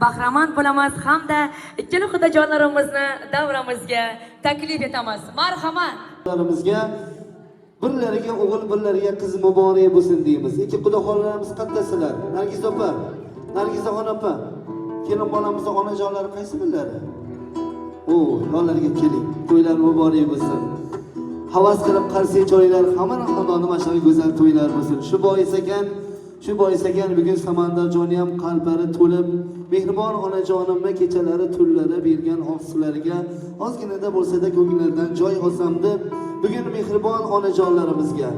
bahramand bo'lamiz hamda ikkala xudojonlarimizni davramizga taklif etamiz. Marhamat. Xudolarimizga birlariga o'g'il, birlariga qiz muborak bo'lsin deymiz. Ikki xudoxonlarimiz qattasilar. Nargiz opa, Nargizaxon opa. Kelin bolamizning onajonlari qaysi birlari? Yonlariga keling. To'ylar muborak bo'lsin. Havas qilib qarshi joylar hammaning xonadoni mana shunday go'zal to'ylar bo'lsin. Shu bois ekan bugun Samandarjonni ham qalblari to'lib, mehribon onajonimni kechalari tunlari bergan oqsilariga ozginada bo'lsa-da ko'ngillardan joy olsam deb bugun mehribon onajonlarimizga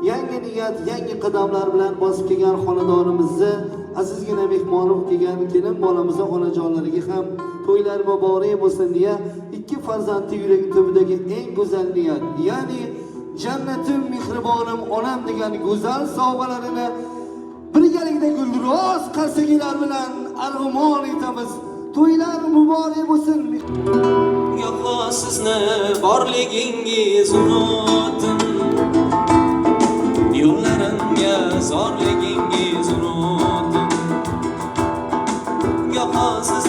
yangi niyat, yangi qadamlar bilan bosib kelgan xonadonimizni azizgina mehmonib kelgan kelin bolamizning onajonlariga ham to'ylar muborak bo'lsin deya ikki farzandli yurak tubidagi eng go'zal niyat, ya'ni jannatim mehribonim onam degan go'zal sovg'alarini birgalikda gulduros qarsagilar bilan arg'umon etamiz. To'ylar muborak bo'lsin. Yo'q, sizni borligingiz unutdim, yo'llarimga zorligingiz unutdim. Yo'q, siz